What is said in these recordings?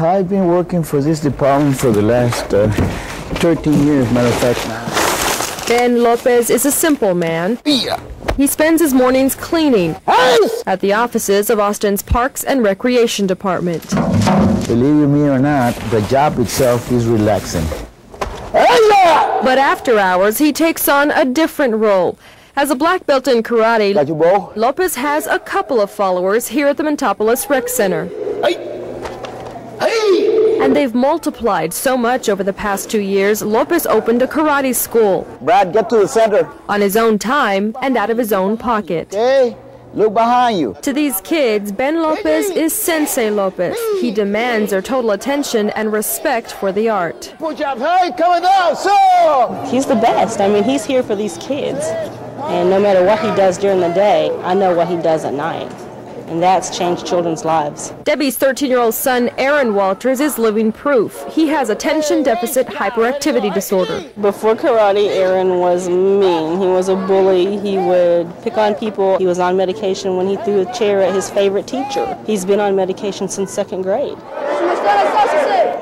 I've been working for this department for the last 13 years, matter of fact now. Ben Lopez is a simple man. Yeah. He spends his mornings cleaning at the offices of Austin's Parks and Recreation Department. Believe you me or not, the job itself is relaxing. But after hours, he takes on a different role. As a black belt in karate, Lopez has a couple of followers here at the Montopolis Rec Center. And they've multiplied so much over the past 2 years, Lopez opened a karate school. Brad, get to the center. On his own time and out of his own pocket. Hey, look behind you. To these kids, Ben Lopez is Sensei Lopez. He demands their total attention and respect for the art. Hey, coming down, so! He's the best. I mean, he's here for these kids. And no matter what he does during the day, I know what he does at night. And that's changed children's lives. Debbie's 13-year-old son, Aaron Walters, is living proof. He has attention deficit hyperactivity disorder. Before karate, Aaron was mean. He was a bully. He would pick on people. He was on medication when he threw a chair at his favorite teacher. He's been on medication since 2nd grade.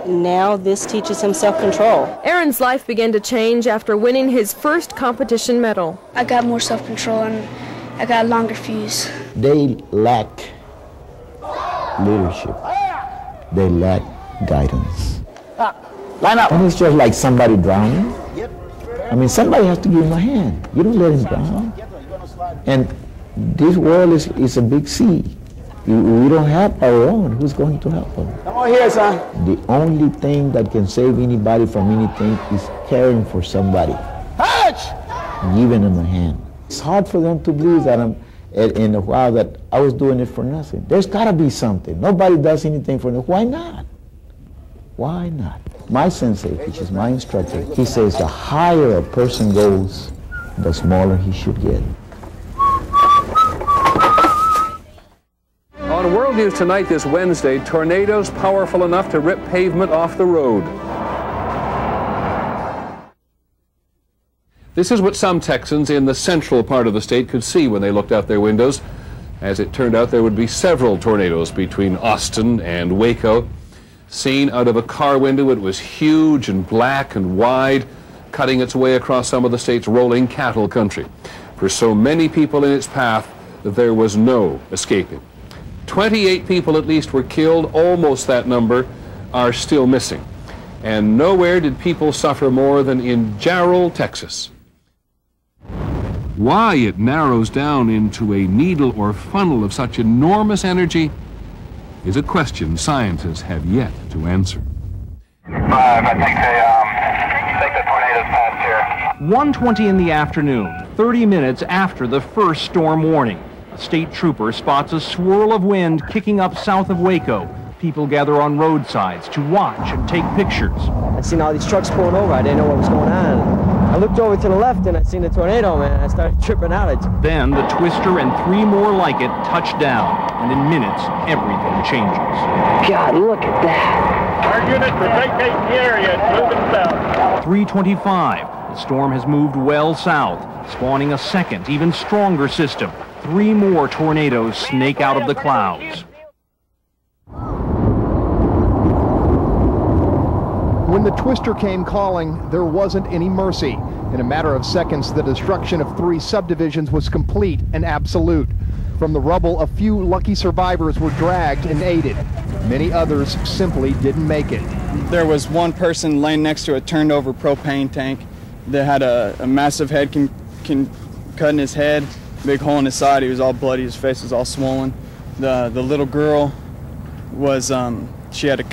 Now this teaches him self-control. Aaron's life began to change after winning his first competition medal. I got more self-control and I got a longer fuse. They lack leadership. They lack guidance. Line up. And it's just like somebody drowning. I mean, somebody has to give him a hand. You don't let him drown. And this world is a big sea. We don't have our own. Who's going to help them? Come on here, son. The only thing that can save anybody from anything is caring for somebody. Giving them a hand. It's hard for them to believe that in a while that I was doing it for nothing. There's got to be something. Nobody does anything for nothing. Why not? Why not? My sensei, which is my instructor, he says the higher a person goes, the smaller he should get. On World News Tonight this Wednesday, tornadoes powerful enough to rip pavement off the road. This is what some Texans in the central part of the state could see when they looked out their windows. As it turned out, there would be several tornadoes between Austin and Waco. Seen out of a car window, it was huge and black and wide, cutting its way across some of the state's rolling cattle country. For so many people in its path, there was no escaping. 28 people at least were killed. Almost that number are still missing. And nowhere did people suffer more than in Jarrell, Texas. Why it narrows down into a needle or funnel of such enormous energy is a question scientists have yet to answer. 5, I think the tornado's passed here. 1:20 in the afternoon, 30 minutes after the first storm warning. A state trooper spots a swirl of wind kicking up south of Waco. People gather on roadsides to watch and take pictures. I seen all these trucks pulling over. I didn't know what was going on. I looked over to the left and I seen the tornado, man. I started tripping out. Then the twister and 3 more like it touch down, and in minutes, everything changes. God, look at that. Our units are vacating the area. It's moving south. 3:25. The storm has moved well south, spawning a second, even stronger system. 3 more tornadoes snake out of the clouds. When the twister came calling, there wasn't any mercy. In a matter of seconds, the destruction of 3 subdivisions was complete and absolute. From the rubble, a few lucky survivors were dragged and aided. Many others simply didn't make it. There was one person laying next to a turned over propane tank that had a massive head cut in his head, big hole in his side. He was all bloody, his face was all swollen. The little girl was, she had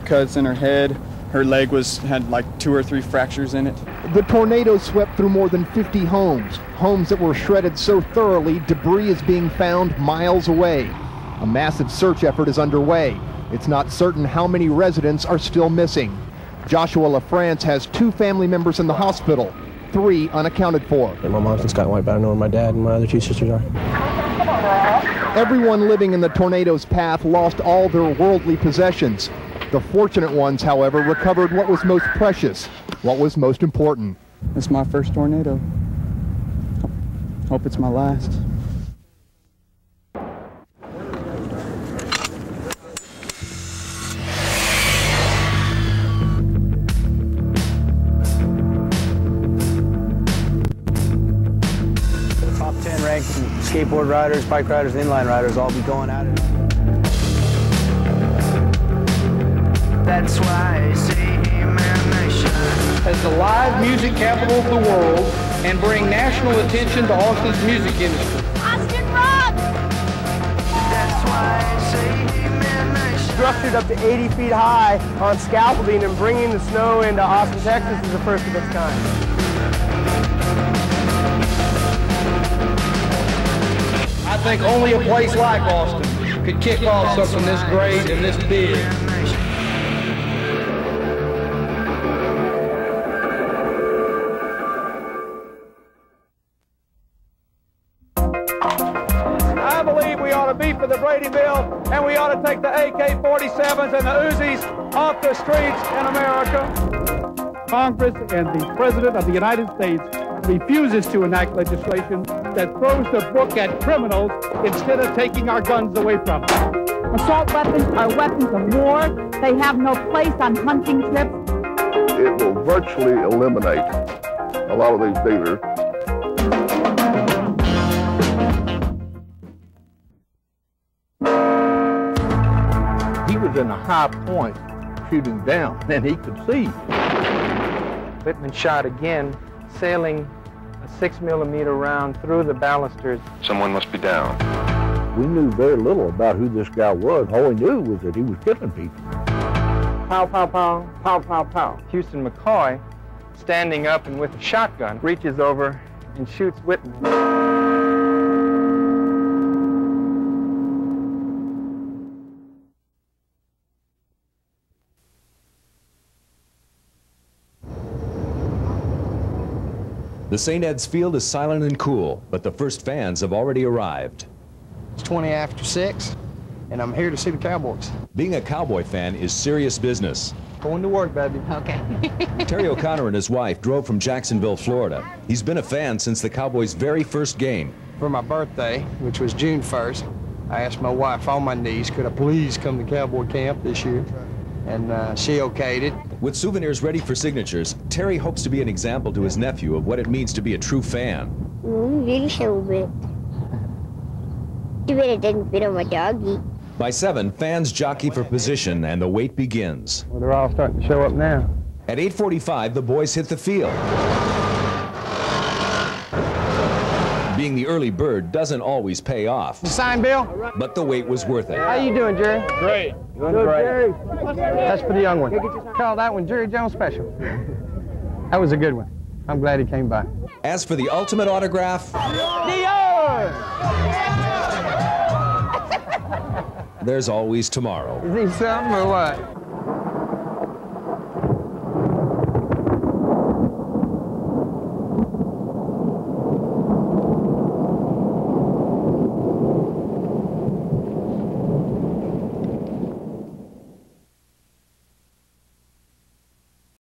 cuts in her head. Her leg had like 2 or 3 fractures in it. The tornado swept through more than 50 homes that were shredded so thoroughly debris is being found miles away. A massive search effort is underway. It's not certain how many residents are still missing. Joshua LaFrance has 2 family members in the hospital, 3 unaccounted for. My mom's in Scott White, but I don't know where my dad and my other 2 sisters are. Everyone living in the tornado's path lost all their worldly possessions. The fortunate ones, however, recovered what was most precious, what was most important. It's my first tornado. Hope it's my last. tank, skateboard riders, bike riders, and inline riders all be going at it. That's why I say Amen Nation. As the live music capital of the world and bring national attention to Austin's music industry. Austin rock! That's why I say Amen Nation. Structured up to 80 feet high on scaffolding and bringing the snow into Austin, Texas is the first of its kind. I think only a place like Austin could kick off something this great and this big. I believe we ought to beat for the Brady bill, and we ought to take the AK-47s and the Uzis off the streets in America. Congress and the President of the United States refuses to enact legislation that throws the book at criminals instead of taking our guns away from them. Assault weapons are weapons of war. They have no place on hunting trips. It will virtually eliminate a lot of these dealers. He was in a high point shooting down, and he could see. Whitman shot again, sailing a 6mm round through the balusters. Someone must be down. We knew very little about who this guy was. All we knew was that he was killing people. Pow, pow, pow, pow, pow, pow. Houston McCoy, standing up and with a shotgun, reaches over and shoots Whitman. The St. Ed's field is silent and cool, but the first fans have already arrived. It's 20 after 6, and I'm here to see the Cowboys. Being a Cowboy fan is serious business. Going to work, baby. Okay. Terry O'Connor and his wife drove from Jacksonville, Florida. He's been a fan since the Cowboys' very first game. For my birthday, which was June 1st, I asked my wife on my knees, could I please come to Cowboy Camp this year? And she okayed it. With souvenirs ready for signatures, Terry hopes to be an example to his nephew of what it means to be a true fan. Really so bit. Too bad it didn't fit on my doggy. By 7, fans jockey for position and the wait begins. Well, they're all starting to show up now. At 8:45, the boys hit the field. Being the early bird doesn't always pay off. You sign, Bill? But the wait was worth it. How you doing, Jerry? Great. Doing great. Jerry. That's for the young one. Call that one Jerry Jones Special. That was a good one. I'm glad he came by. As for the ultimate autograph, there's always tomorrow. Is he something or what?